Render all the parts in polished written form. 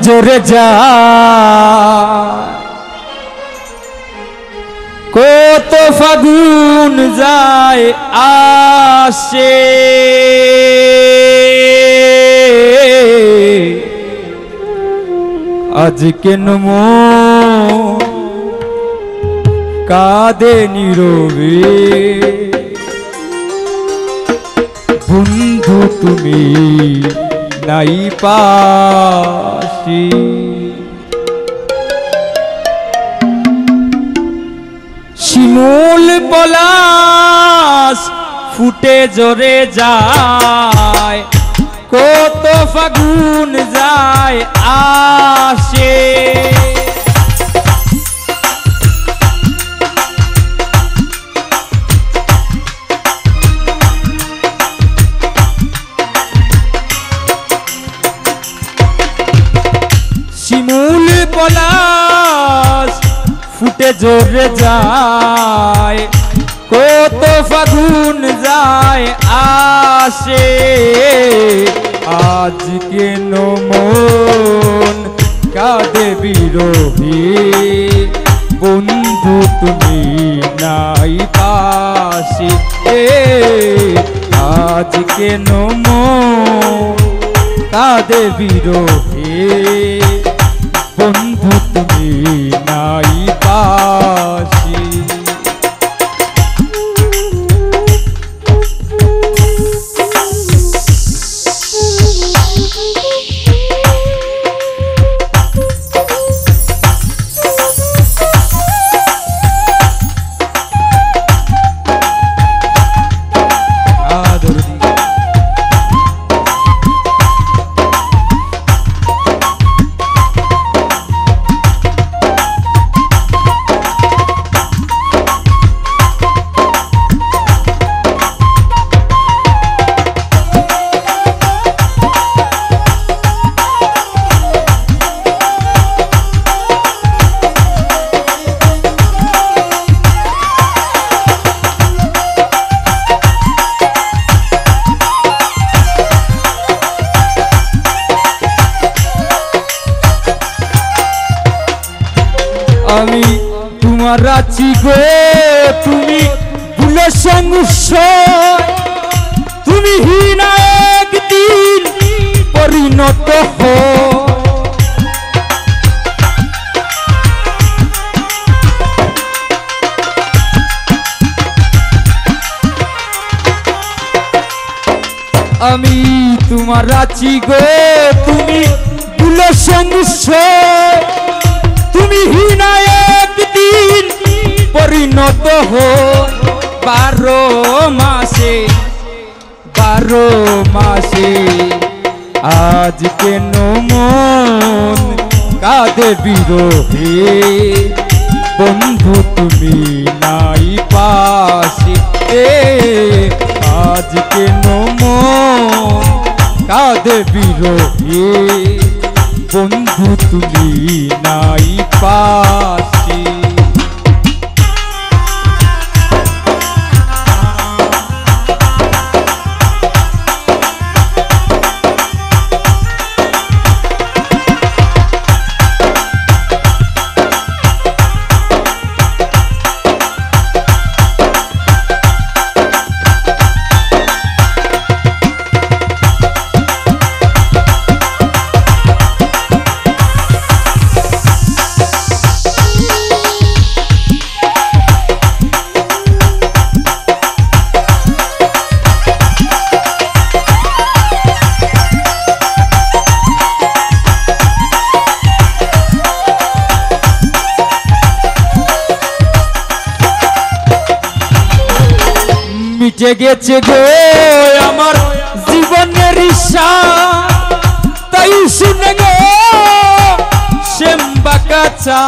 জোরে যায় কত ফাগুন যায় আসে আজ কেন মন কাঁদে নীরবে বন্ধু তুমি নাই পাশে শিমুল পলাশ ফুটে জোরে যায় কত ফাগুন যায় আসে শিমুল পলাশ ফুটে জোরে যায় কত ফাগুন যায় আসে আজ কেন মন কাঁদে বিরহে বন্ধু তুমি নাই পাশে আজ কেন মন কাঁদে বিরহে বন্ধু তুমি নাই পাশে আমি তোমার আছি গো তুমি ভুলে সংশয় তুমি হীনা একদিন পরিণত হো আমি তোমার আছি গো তুমি ভুলে সংশয় তুমি হীনা একদিন পরিণত হো 12 মাসে আজ কেন মন কাঁদে বিরহে বন্ধু তুমি নাই পাশে আজ কেন মন কাঁদে বিরহে বন্ধু তুমি নাই পাশে মিটে গেছে গো আমার জীবনের ইচ্ছা তাই শুনে গো শ্যামবা কাছা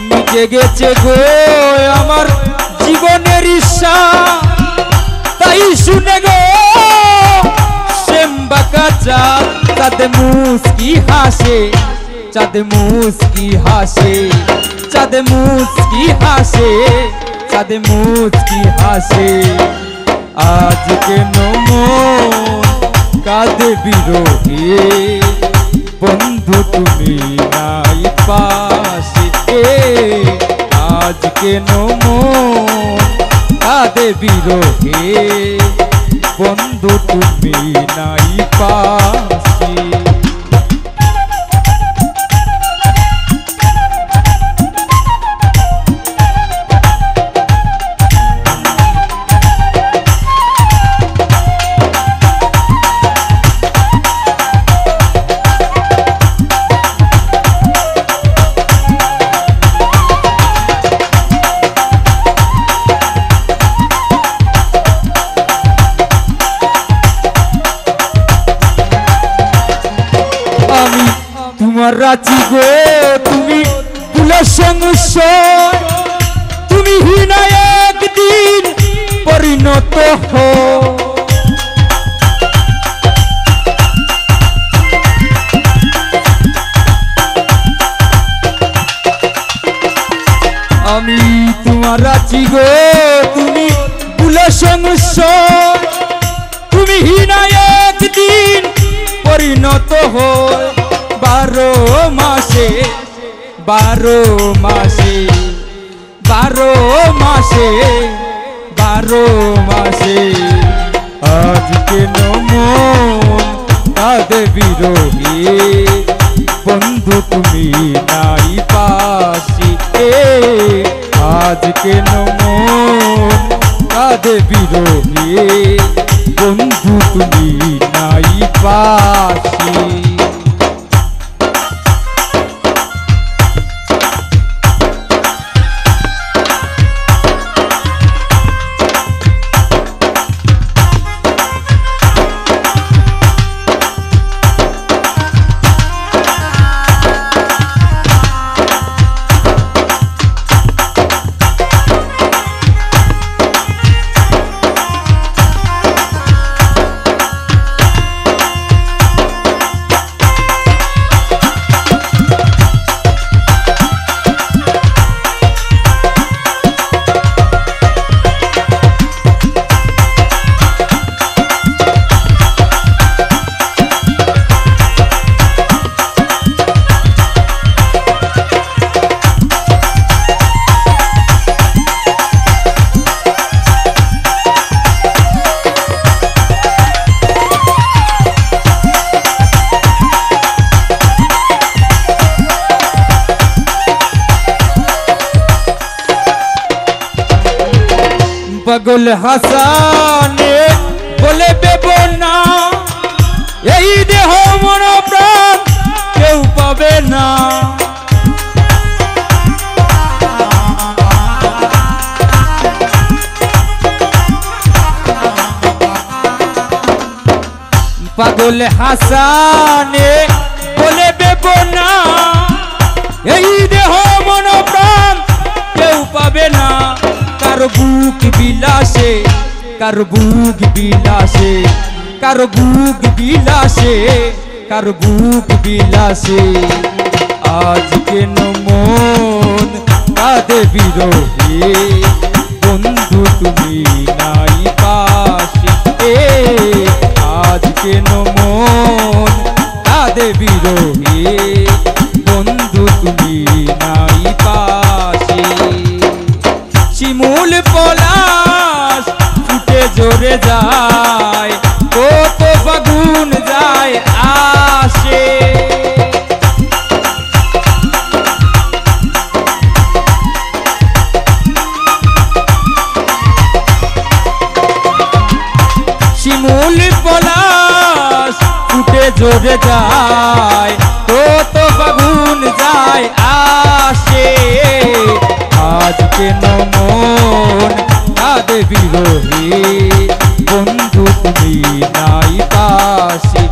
মিটে গেছে গো আমার জীবনের ইচ্ছা তাই শুনে গো চাঁদ মুস্কি হাসে চাঁদে মুচকি হাসে, চাঁদে মুচকি হাসে। আজ কেন মন কাঁদে বিরহে, বন্ধু তুমি নাই পাশে। আজ কেন মন কাঁদে বিরহে, বন্ধু তুমি নাই পাশে। তোমার রাজি গো তুমি ফুলের সংসার, তুমি হীনা একদিন পরিণত হো। আমি তোমার রাজি গো তুমি ফুলের সংসার, তুমি হীনা একদিন পরিণত হো। 12 মাসে 12 মাসে 12 মাসে 12 মাসে। আজ কেন মন কাঁদে বিরহে, বন্ধু তুমি নাই পাশে। আজ কেন মন কাঁদে বিরহে, বন্ধু তুমি নাই পাশে। পাগল হাসানে বলে দেবো না, এই দেহ মন প্রাণ কেউ পাবে না। পাগল হাসানে বলে দেবো না, এই দেহ মন প্রাণ কেউ পাবে না। কারো বুক বিলাসে, কারো বুক বিলাসে, কারো বুক বিলাসে, কারো বুক বিলাসে। আজ কেন মন কাঁদে বিরহে, বন্ধু তুমি নাই পাশে। আজ কেন মন কাঁদে বিরহে, বন্ধু তুমি নাই পাশে। শিমুল পলাশ ফুটে জোরে যায়, কত ফাগুন যায় আসে। শিমুল পলাশ ফুটে জোরে যায়, কত ফাগুন যায় আসে। আজ কেন মন কাঁদে বিরহে, বন্ধু তুমি নাই পাশে।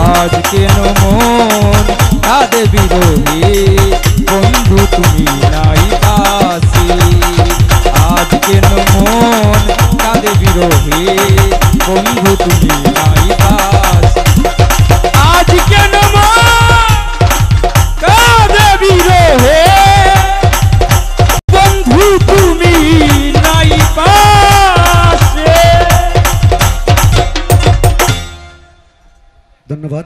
আজ কেন মন কাঁদে বিরহে, বন্ধু তুমি নাই পাশে। আজ কেন মন কাঁদে বিরহে, বন্ধু তুমি নাই পাশে। আজ কেন মন কাঁদে বিরহে। ধন্যবাদ।